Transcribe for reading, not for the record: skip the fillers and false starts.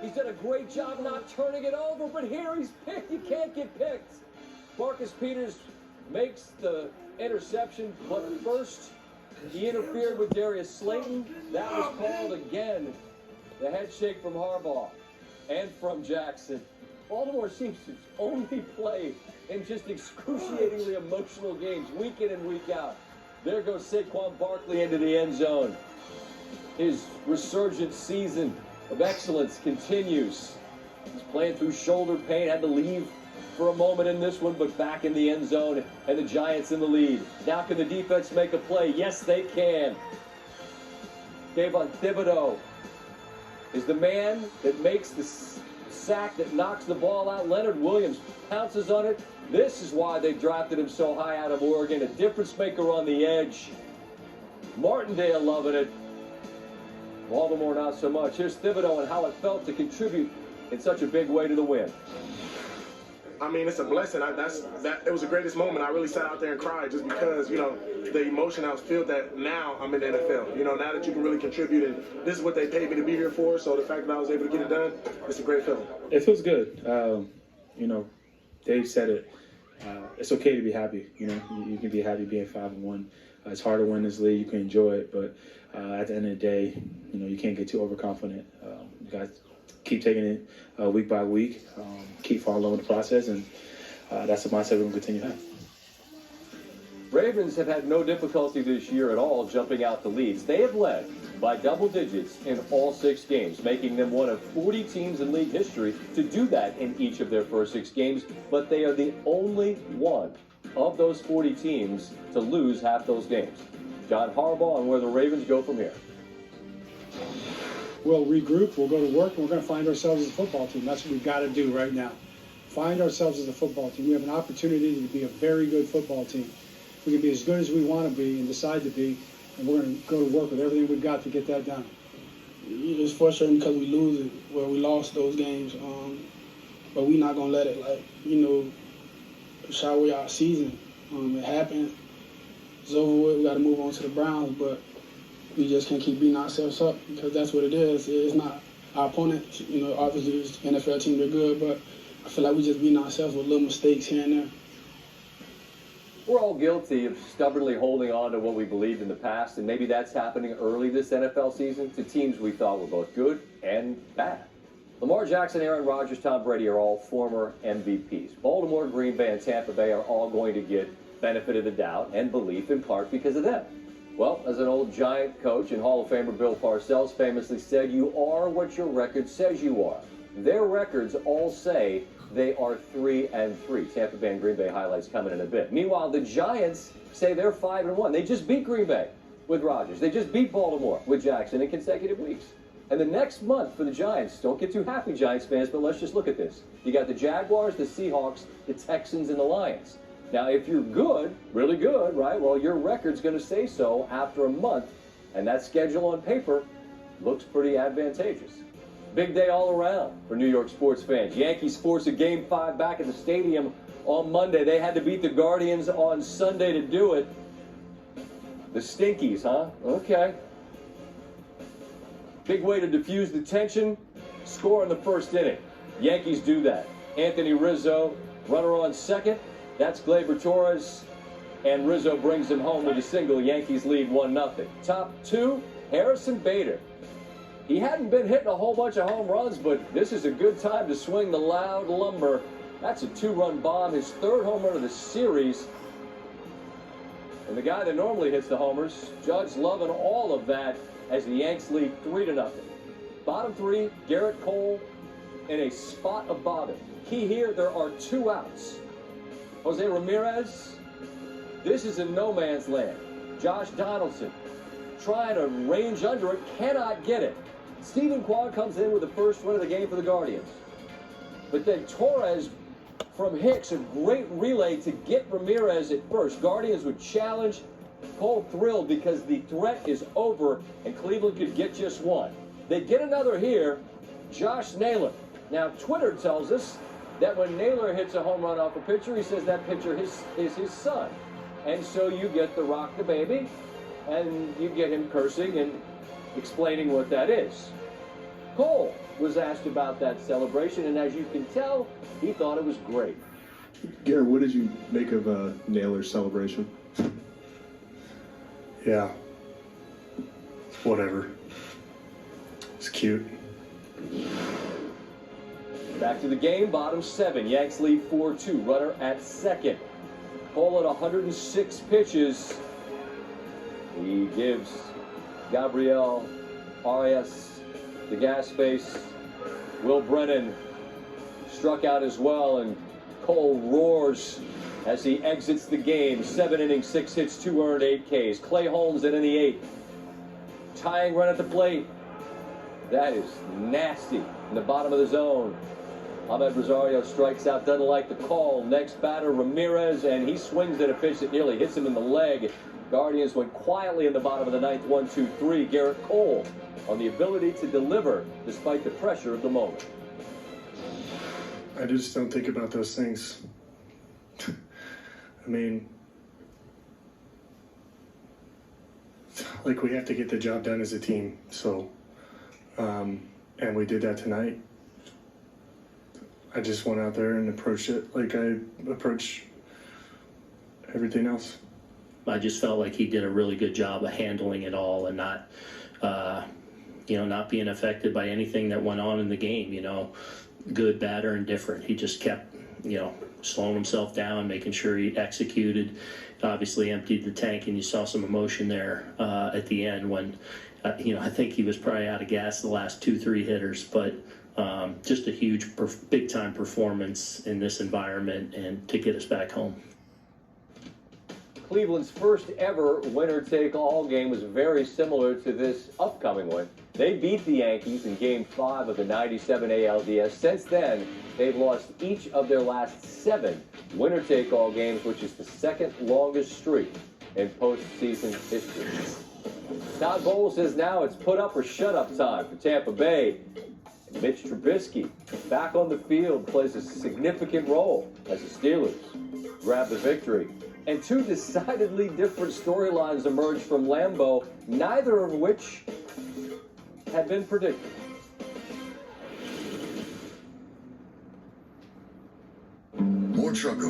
He's done a great job not turning it over, but here he's picked. You can't get picked. Marcus Peters makes the interception, but first he interfered with Darius Slayton. That was called again. The head shake from Harbaugh and from Jackson. Baltimore seems to only play in just excruciatingly emotional games, week in and week out. There goes Saquon Barkley into the end zone. His resurgent season of excellence continues. He's playing through shoulder pain, had to leave for a moment in this one, but back in the end zone, and the Giants in the lead. Now can the defense make a play? Yes, they can. Kayvon Thibodeau is the man that makes the sack that knocks the ball out. Leonard Williams pounces on it. This is why they drafted him so high out of Oregon. A difference maker on the edge. Martindale loving it. Baltimore not so much. Here's Thibodeau and how it felt to contribute in such a big way to the win. I mean, it's a blessing. It was the greatest moment. I really sat out there and cried just because, the emotion I was felt that now I'm in the NFL. Now that you can really contribute, and this is what they paid me to be here for. So the fact that I was able to get it done, it's a great feeling. It feels good. Dave said it. It's okay to be happy. You can be happy being 5-1. It's hard to win this league. You can enjoy it, but at the end of the day, you can't get too overconfident. You got to keep taking it week by week, keep following with the process, and that's the mindset we're going to continue to have. Ravens have had no difficulty this year at all jumping out the leads. They have led by double digits in all 6 games, making them one of 40 teams in league history to do that in each of their first 6 games, but they are the only one of those 40 teams to lose half those games. John Harbaugh on where the Ravens go from here. We'll regroup, we'll go to work, and we're going to find ourselves as a football team. That's what we've got to do right now. Find ourselves as a football team. We have an opportunity to be a very good football team. We can be as good as we want to be and decide to be, and we're going to go to work with everything we've got to get that done. It's frustrating because we lose it, where we lost those games, but we're not going to let it, shy away our season. It happened. It's over with. We got to move on to the Browns, but we just can't keep beating ourselves up because that's what it is. It's not our opponent. Obviously, it's the NFL team, they're good, but I feel like we just beating ourselves with little mistakes here and there. We're all guilty of stubbornly holding on to what we believed in the past, and maybe that's happening early this NFL season to teams we thought were both good and bad. Lamar Jackson, Aaron Rodgers, Tom Brady are all former MVPs. Baltimore, Green Bay, and Tampa Bay are all going to get benefit of the doubt and belief in part because of them. Well, as an old Giant coach and Hall of Famer Bill Parcells famously said, you are what your record says you are. Their records all say they are 3-3. Tampa Bay and Green Bay highlights coming in a bit. Meanwhile, the Giants say they're 5-1. They just beat Green Bay with Rodgers. They just beat Baltimore with Jackson in consecutive weeks. And the next month for the Giants, don't get too happy, Giants fans, but let's just look at this. You got the Jaguars, the Seahawks, the Texans, and the Lions. Now, if you're good, really good, right, well, your record's going to say so after a month, and that schedule on paper looks pretty advantageous. Big day all around for New York sports fans. Yankees force a Game 5 back at the stadium on Monday. They had to beat the Guardians on Sunday to do it. The Stinkies, huh? Okay. Big way to diffuse the tension, score in the first inning. Yankees do that. Anthony Rizzo, runner on second. That's Gleyber Torres, and Rizzo brings him home with a single. Yankees lead 1-0. Top 2, Harrison Bader. He hadn't been hitting a whole bunch of home runs, but this is a good time to swing the loud lumber. That's a 2-run bomb, his 3rd home run of the series. And the guy that normally hits the homers, Judge loving all of that as the Yanks lead 3-0. Bottom 3, Garrett Cole in a spot of bottom. Key here, there are 2 outs. Jose Ramirez, this is in no man's land. Josh Donaldson trying to range under it, cannot get it. Stephen Kwan comes in with the first run of the game for the Guardians. But then Torres from Hicks, a great relay to get Ramirez at first. Guardians would challenge. Cole thrilled because the threat is over and Cleveland could get just one. They get another here, Josh Naylor. Now, Twitter tells us that when Naylor hits a home run off a pitcher, he says that pitcher is his son. And so you get the rock the baby, and you get him cursing and explaining what that is. Cole was asked about that celebration, and as you can tell, he thought it was great. Garrett, what did you make of Naylor's celebration? Yeah. Whatever. It's cute. Back to the game, bottom 7. Yanks lead 4-2. Runner at second. Cole at 106 pitches. He gives Gabriel Arias the gas space. Will Brennan struck out as well, and Cole roars as he exits the game. 7 innings, 6 hits, 2 earned, 8 Ks. Clay Holmes in the 8th. Tying run at the plate. That is nasty in the bottom of the zone. Ahmed Rosario strikes out, doesn't like the call. Next batter, Ramirez, and he swings at a pitch that nearly hits him in the leg. Guardians went quietly in the bottom of the 9th, 1-2-3. Garrett Cole on the ability to deliver despite the pressure of the moment. I just don't think about those things. I mean, like, we have to get the job done as a team. So, and we did that tonight. I just went out there and approached it like I approach everything else. I just felt like he did a really good job of handling it all and not, not being affected by anything that went on in the game, good, bad, or indifferent. He just kept, slowing himself down, making sure he executed, obviously emptied the tank, and you saw some emotion there at the end when, I think he was probably out of gas the last 2-3 hitters, but just a huge, big-time performance in this environment and to get us back home. Cleveland's first ever winner-take-all game was very similar to this upcoming one. They beat the Yankees in Game 5 of the '97 ALDS. Since then, they've lost each of their last 7 winner-take-all games, which is the second longest streak in postseason history. Todd Bowles says now it's put up or shut up time for Tampa Bay. Mitch Trubisky, back on the field, plays a significant role as the Steelers grab the victory. And 2 decidedly different storylines emerged from Lambeau, neither of which had been predicted. More truck